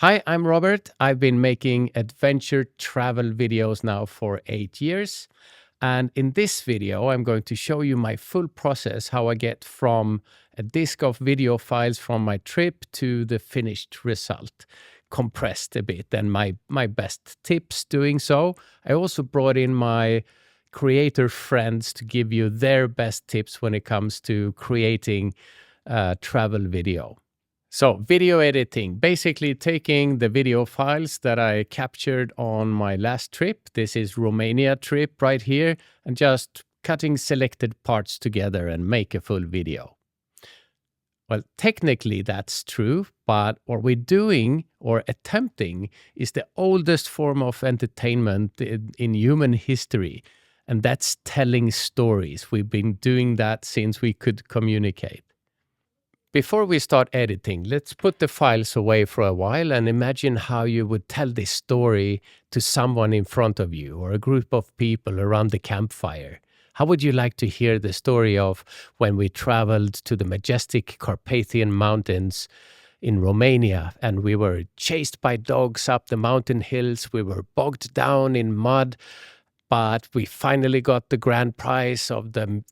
Hi, I'm Robert. I've been making adventure travel videos now for 8 years. And in this video, I'm going to show you my full process, how I get from a disk of video files from my trip to the finished result, compressed a bit, and my best tips doing so. I also brought in my creator friends to give you their best tips when it comes to creating travel video. So video editing, basically taking the video files that I captured on my last trip. This is Romania trip right here, and just cutting selected parts together and make a full video. Well, technically that's true, but what we're doing or attempting is the oldest form of entertainment in human history, and that's telling stories. We've been doing that since we could communicate. Before we start editing, let's put the files away for a while and imagine how you would tell this story to someone in front of you or a group of people around the campfire. How would you like to hear the story of when we traveled to the majestic Carpathian Mountains in Romania and we were chased by dogs up the mountain hills, we were bogged down in mud, but we finally got the grand prize of the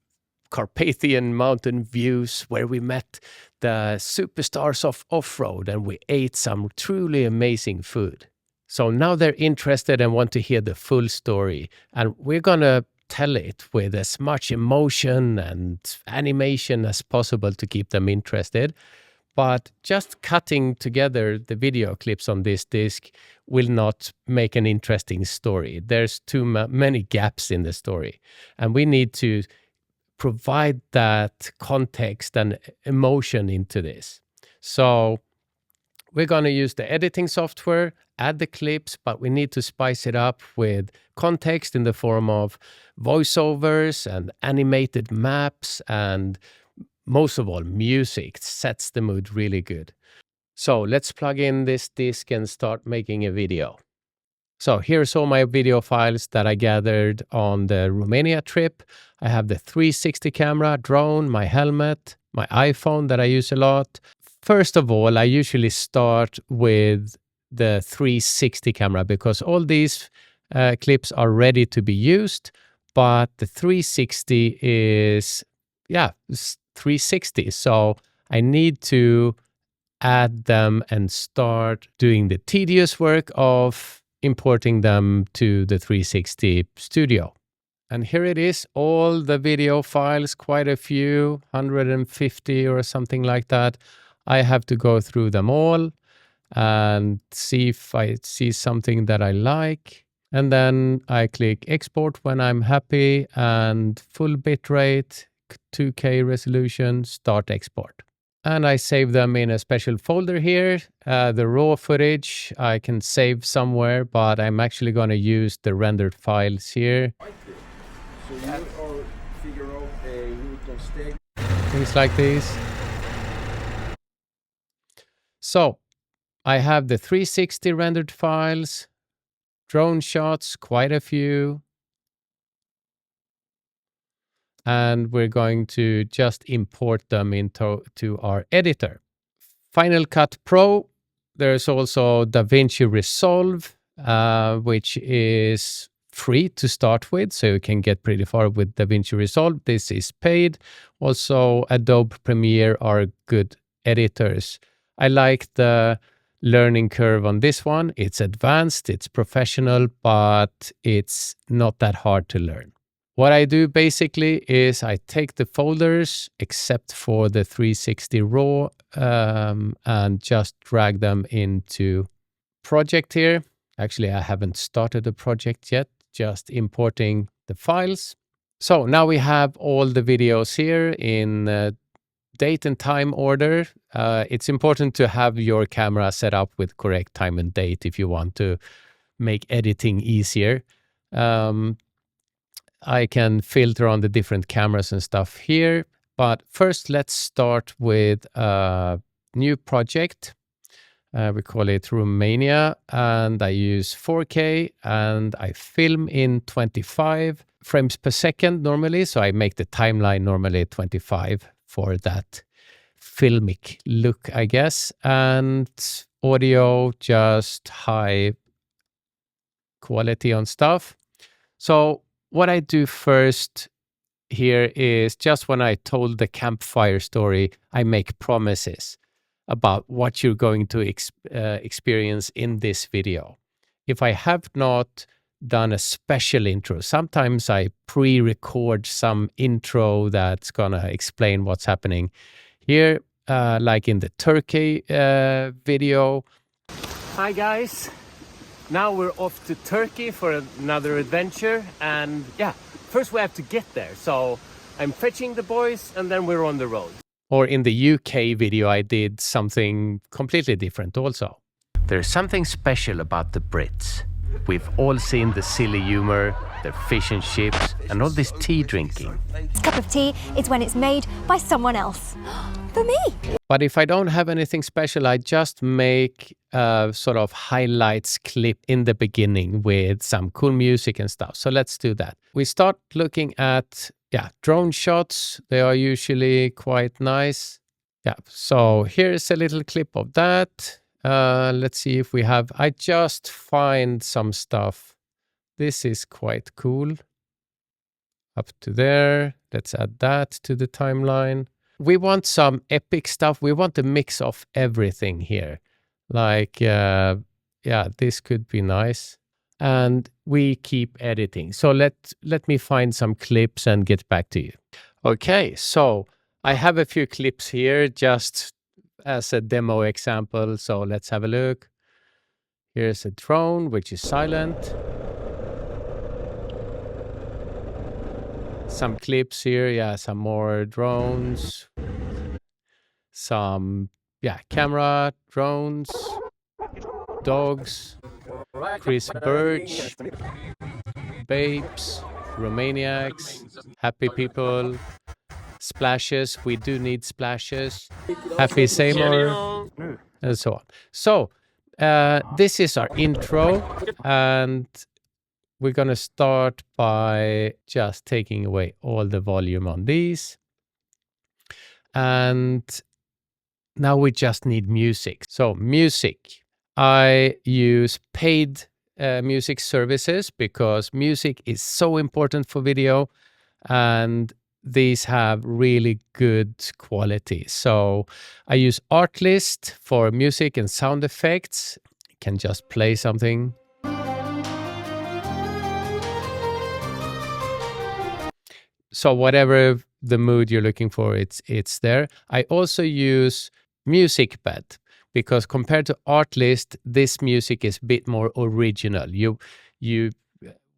Carpathian mountain views where we met the superstars of off-road and we ate some truly amazing food. So now they're interested and want to hear the full story, and we're going to tell it with as much emotion and animation as possible to keep them interested. But just cutting together the video clips on this disc will not make an interesting story. There's too many gaps in the story, and we need to provide that context and emotion into this. So we're going to use the editing software, add the clips, but we need to spice it up with context in the form of voiceovers and animated maps, and most of all, music sets the mood really good. So let's plug in this disc and start making a video. So here's all my video files that I gathered on the Romania trip. I have the 360 camera, drone, my helmet, my iPhone that I use a lot. First of all, I usually start with the 360 camera because all these clips are ready to be used, but the 360 is, it's 360. So I need to add them and start doing the tedious work of importing them to the 360 studio. And here it is, all the video files, quite a few, 150 or something like that. I have to go through them all and see if I see something that I like. And then I click export when I'm happy, and full bitrate, 2K resolution, start export. And I save them in a special folder here. The raw footage I can save somewhere, but I'm actually going to use the rendered files here. So you all figure out a route of stay. Things like these. So I have the 360 rendered files, drone shots, quite a few. And we're going to just import them into our editor. Final Cut Pro, there's also DaVinci Resolve, which is free to start with, so you can get pretty far with DaVinci Resolve. This is paid. Also, Adobe Premiere are good editors. I like the learning curve on this one. It's advanced, it's professional, but it's not that hard to learn. What I do basically is I take the folders, except for the 360 RAW, and just drag them into project here. Actually, I haven't started a project yet, just importing the files. So now we have all the videos here in date and time order. It's important to have your camera set up with correct time and date if you want to make editing easier. I can filter on the different cameras and stuff here. But first, let's start with a new project. We call it Romania, and I use 4K, and I film in 25 frames per second normally. So I make the timeline normally 25 for that filmic look, I guess. And audio, just high quality on stuff. So what I do first here is, just when I told the campfire story, I make promises about what you're going to experience in this video. If I have not done a special intro, sometimes I pre-record some intro that's gonna explain what's happening. Here, like in the Turkey video. Hi guys, now we're off to Turkey for another adventure, and yeah, first we have to get there. So I'm fetching the boys and then we're on the road. Or in the UK video, I did something completely different also. There's something special about the Brits. We've all seen the silly humor, their fish and chips, and all this tea drinking. This cup of tea is when it's made by someone else. For me. But if I don't have anything special, I just make a sort of highlights clip in the beginning with some cool music and stuff. So let's do that. We start looking at, drone shots. They are usually quite nice. Yeah, so here's a little clip of that. Let's see if we have, I just find some stuff. This is quite cool. Up to there. Let's add that to the timeline. We want some epic stuff. We want a mix of everything here. Like, this could be nice. And we keep editing. So let me find some clips and get back to you. Okay, so I have a few clips here just as a demo example. So let's have a look. Here's a drone, which is silent. Some clips here, some more drones. Some, camera, drones, dogs, Chris Birch, babes, Romaniacs, happy people, splashes. We do need splashes. Happy Seymour, and so on. So this is our intro, and we're going to start by just taking away all the volume on these. And now we just need music. So music, I use paid music services because music is so important for video, and these have really good quality. So I use Artlist for music and sound effects. I can just play something. So whatever the mood you're looking for, it's there. I also use MusicBed because compared to Artlist, this music is a bit more original. You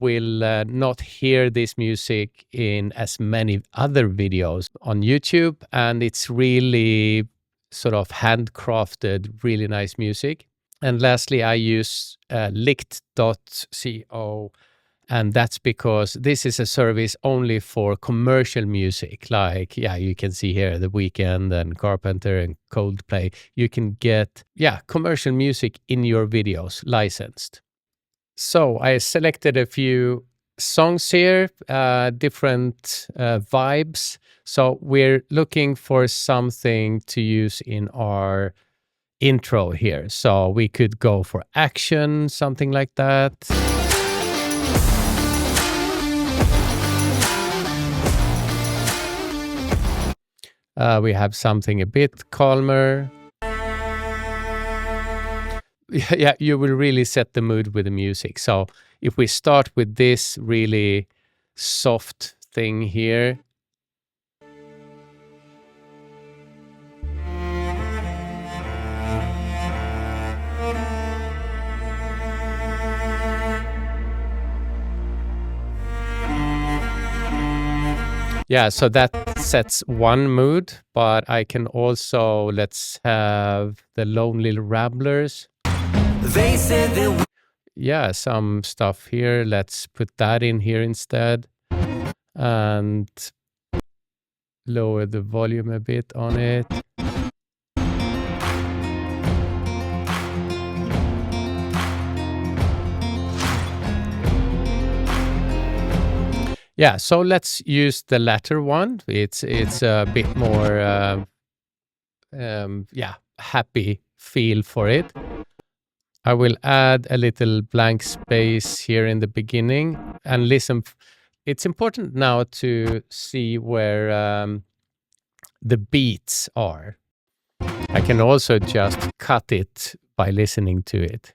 will not hear this music in as many other videos on YouTube, and it's really sort of handcrafted, really nice music. And lastly, I use licht.co, and that's because this is a service only for commercial music. Like, you can see here The Weeknd and Carpenter and Coldplay. You can get, commercial music in your videos licensed. So I selected a few songs here, different vibes. So we're looking for something to use in our intro here. So we could go for action, something like that. We have something a bit calmer. Yeah, you will really set the mood with the music. So if we start with this really soft thing here. Yeah, so that sets one mood, but I can also, let's have the Lonely Ramblers. They said they some stuff here. Let's put that in here instead. And lower the volume a bit on it. Yeah, so let's use the latter one. It's a bit more happy feel for it. I will add a little blank space here in the beginning and listen. It's important now to see where the beats are. I can also just cut it by listening to it.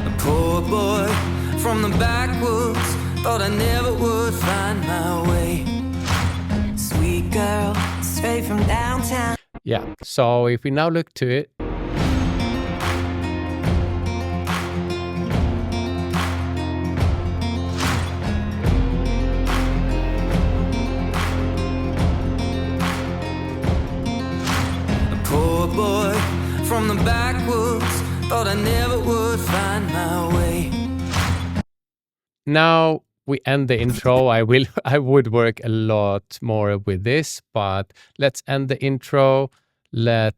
A poor boy from the backwoods, thought I never would find my way. Sweet girl, straight from downtown. Yeah, so if we now look to it, Poor boy from the backwoods, thought I never would find my way. now we end the intro. I would work a lot more with this, but let's end the intro. Let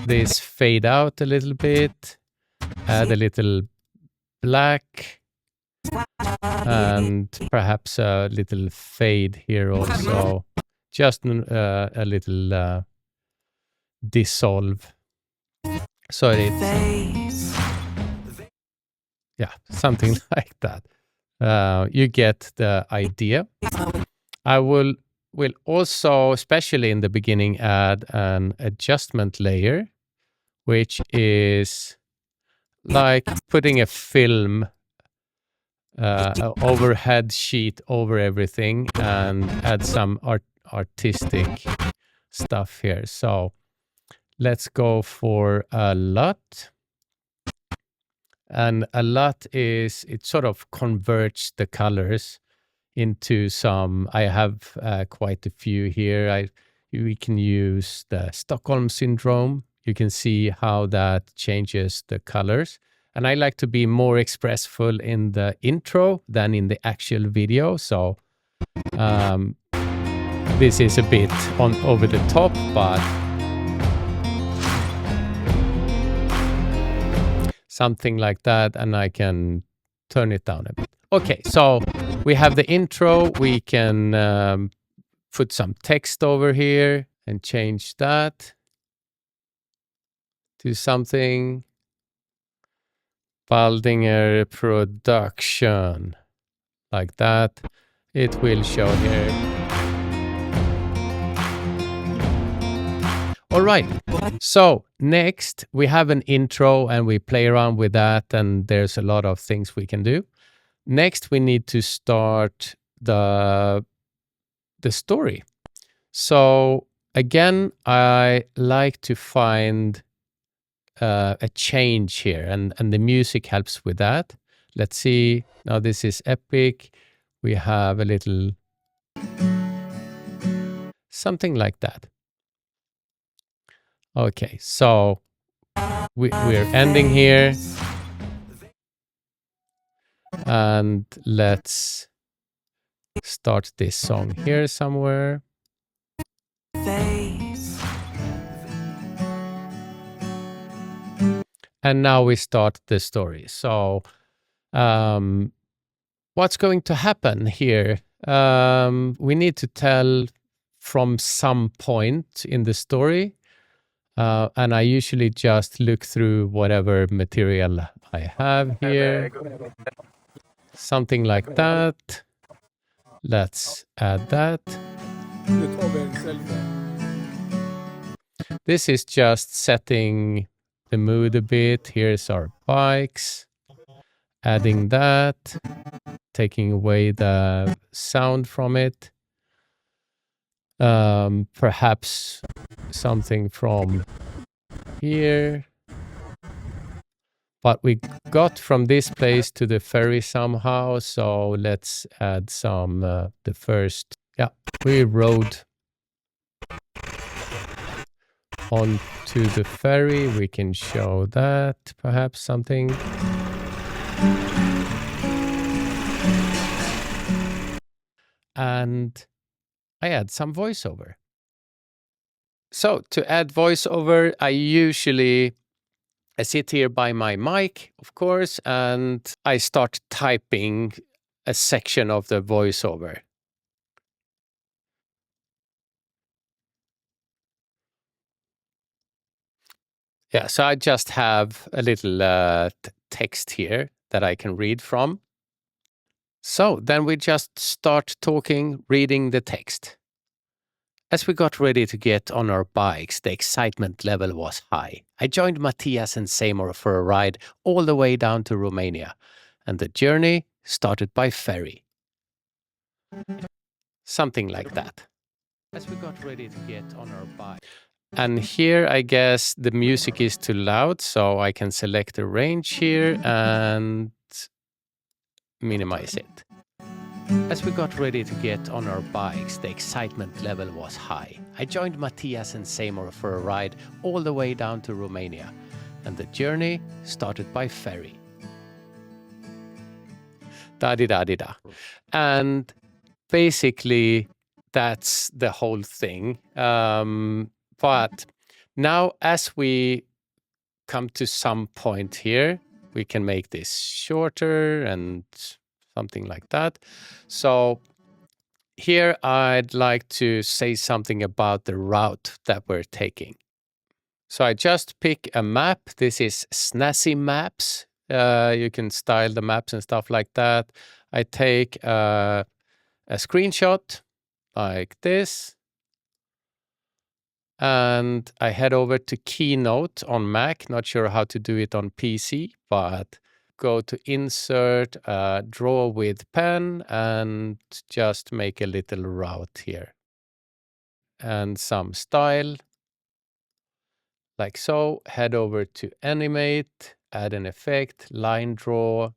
this fade out a little bit. Add a little black and perhaps a little fade here also. Just a little dissolve. So it's, yeah, something like that. You get the idea. I will also, especially in the beginning, add an adjustment layer, which is like putting a film overhead sheet over everything and add some artistic stuff here. So let's go for a LUT. And a LUT is, it sort of converts the colors into some, I have quite a few here. We can use the Stockholm syndrome. You can see how that changes the colors. And I like to be more expressful in the intro than in the actual video. So this is a bit over the top, but something like that, and I can turn it down a bit. Okay, so we have the intro. We can put some text over here and change that to something. Baldinger production, like that. It will show here. All right, so next we have an intro and we play around with that, and there's a lot of things we can do. Next, we need to start the story. So again, I like to find a change here, and the music helps with that. Let's see. Now this is epic. We have a little something like that. Okay, so we're ending here. And let's start this song here somewhere. And now we start the story. So what's going to happen here? We need to tell from some point in the story. And I usually just look through whatever material I have here. Something like that. Let's add that. This is just setting the mood a bit. Here's our bikes. Adding that. Taking away the sound from it. Perhaps something from here. But we got from this place to the ferry somehow, so let's add some, the first, yeah, we rode on to the ferry. We can show that, perhaps something. And I add some voiceover. So to add voiceover, I sit here by my mic, of course, and I start typing a section of the voiceover. Yeah, so I just have a little text here that I can read from. So then we just start talking, reading the text. As we got ready to get on our bikes, the excitement level was high. I joined Matthias and Seymour for a ride all the way down to Romania, and the journey started by ferry. Something like that. As we got ready to get on our bike. And here, I guess the music is too loud, so I can select the range here and minimize it. As we got ready to get on our bikes, the excitement level was high. I joined Matthias and Seymour for a ride all the way down to Romania, and the journey started by ferry. Da-di-da-di-da. And basically, that's the whole thing. But now, as we come to some point here, we can make this shorter and something like that. So here I'd like to say something about the route that we're taking. So I just pick a map. This is Snazzy Maps. You can style the maps and stuff like that. I take a screenshot like this. And I head over to Keynote on Mac. Not sure how to do it on PC, but go to Insert, Draw with Pen, and just make a little route here. And some style, like so. Head over to Animate, add an effect, Line Draw,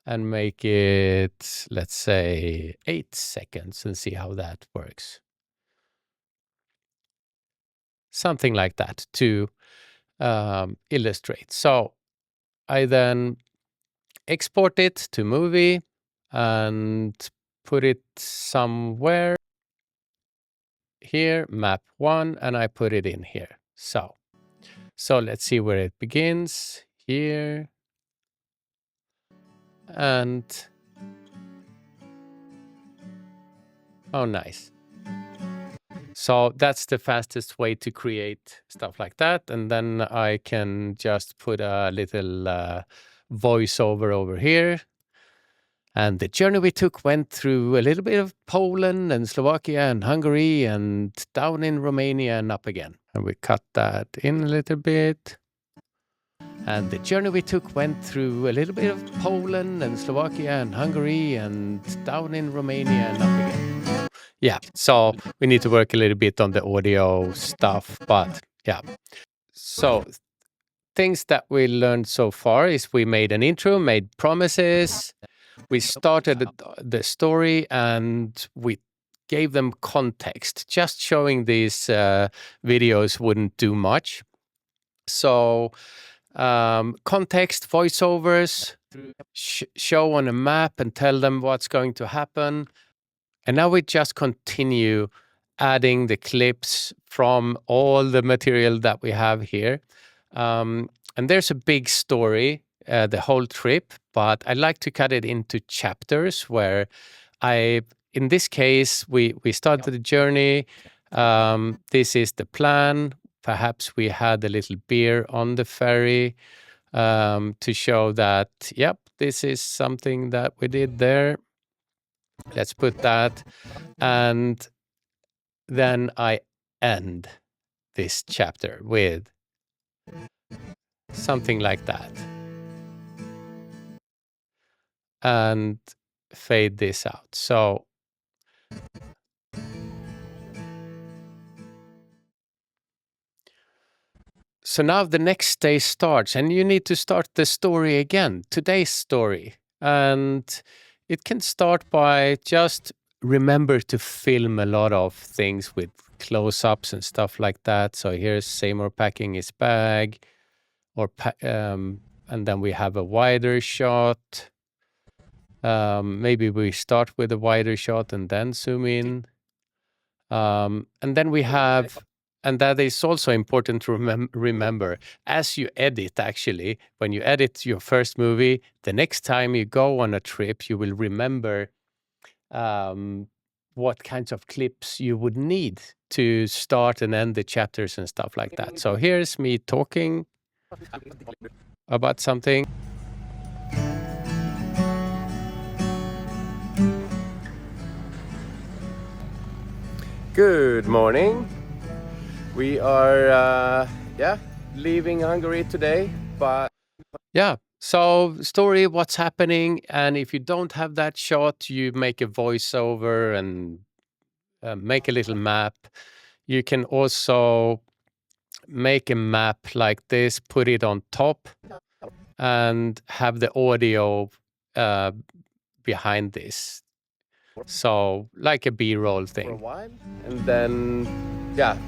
and make it, let's say, 8 seconds and see how that works. Something like that to illustrate. So I then export it to movie and put it somewhere here, map 1, and I put it in here. So let's see where it begins. Here. And oh, nice. So that's the fastest way to create stuff like that. And then I can just put a little voiceover over here. And the journey we took went through a little bit of Poland and Slovakia and Hungary and down in Romania and up again. And we cut that in a little bit. And the journey we took went through a little bit of Poland and Slovakia and Hungary and down in Romania and up again. Yeah, so we need to work a little bit on the audio stuff, but yeah. So things that we learned so far is we made an intro, made promises, we started the story, and we gave them context. Just showing these videos wouldn't do much. So context, voiceovers, show on a map and tell them what's going to happen. And now we just continue adding the clips from all the material that we have here. And there's a big story, the whole trip, but I like to cut it into chapters where in this case, we started the journey. This is the plan. Perhaps we had a little beer on the ferry to show that, yep, this is something that we did there. Let's put that. And then I end this chapter with something like that. And fade this out. So now the next day starts, and you need to start the story again, today's story. And it can start by just remember to film a lot of things with close-ups and stuff like that. So here's Seymour packing his bag, and then we have a wider shot. Maybe we start with a wider shot and then zoom in. And then we have And that is also important to remember as you edit, actually. When you edit your first movie, the next time you go on a trip, you will remember what kinds of clips you would need to start and end the chapters and stuff like that. So here's me talking about something. Good morning. We are, leaving Hungary today, but so story, what's happening, and if you don't have that shot, you make a voiceover and make a little map. You can also make a map like this, put it on top, and have the audio behind this. So like a B-roll thing. For a while, and then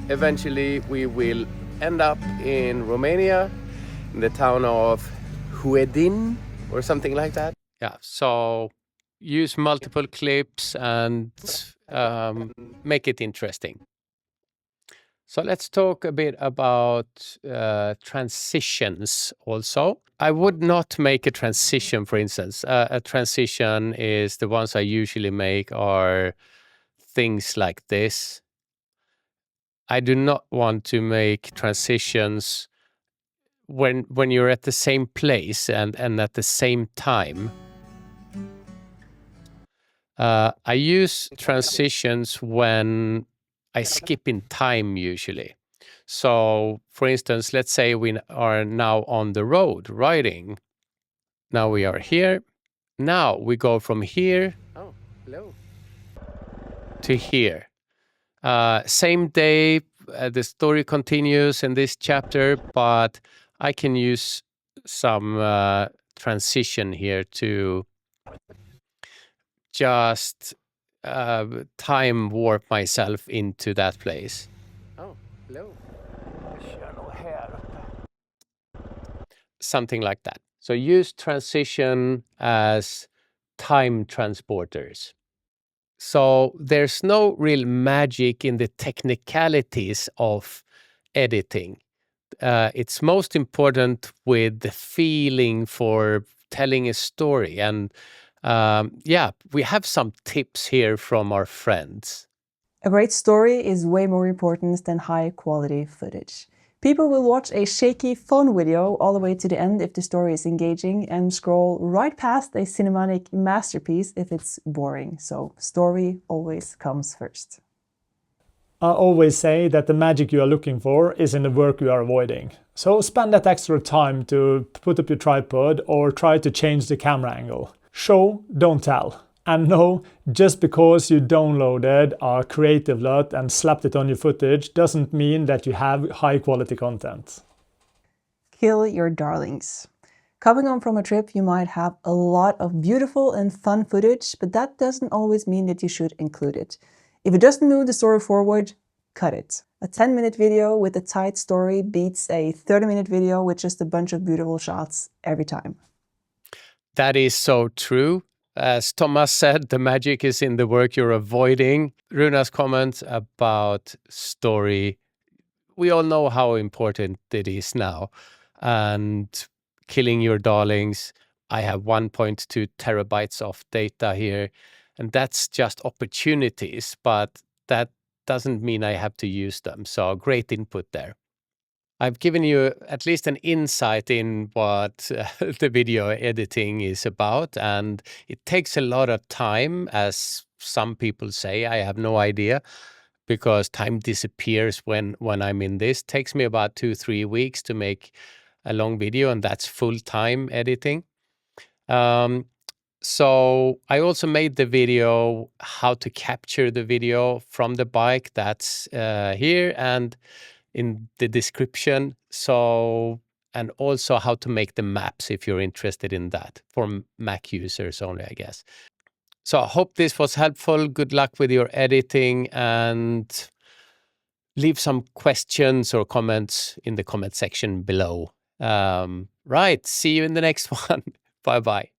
eventually we will end up in Romania, in the town of Huedin or something like that. Yeah, so use multiple clips and make it interesting. So let's talk a bit about transitions also. I would not make a transition, for instance. A transition is the ones I usually make are things like this. I do not want to make transitions when you're at the same place and at the same time. I use transitions when I skip in time usually. So, for instance, let's say we are now on the road riding. Now we are here. Now we go from here to here. Same day, the story continues in this chapter, but I can use some transition here to just time warp myself into that place. Oh, hello. Something like that. So use transition as time transporters. So there's no real magic in the technicalities of editing. It's most important with the feeling for telling a story. And we have some tips here from our friends. A great story is way more important than high-quality footage. People will watch a shaky phone video all the way to the end if the story is engaging and scroll right past a cinematic masterpiece if it's boring. So story always comes first. I always say that the magic you are looking for is in the work you are avoiding. So spend that extra time to put up your tripod or try to change the camera angle. Show, don't tell. And no, just because you downloaded a creative LUT and slapped it on your footage doesn't mean that you have high quality content. Kill your darlings. Coming home from a trip, you might have a lot of beautiful and fun footage, but that doesn't always mean that you should include it. If it doesn't move the story forward, cut it. A 10-minute video with a tight story beats a 30-minute video with just a bunch of beautiful shots every time. That is so true. As Thomas said, the magic is in the work you're avoiding. Runa's comment about story, we all know how important it is now. And killing your darlings, I have 1.2 terabytes of data here. And that's just opportunities, but that doesn't mean I have to use them. So great input there. I've given you at least an insight in what the video editing is about, and it takes a lot of time, as some people say. I have no idea, because time disappears when I'm in this. It takes me about 2-3 weeks to make a long video, and that's full-time editing. So I also made the video how to capture the video from the bike. That's here and in the description. So, and also how to make the maps if you're interested in that, for Mac users only, I guess. So I hope this was helpful. Good luck with your editing, and leave some questions or comments in the comment section below. Right, see you in the next one. Bye-bye.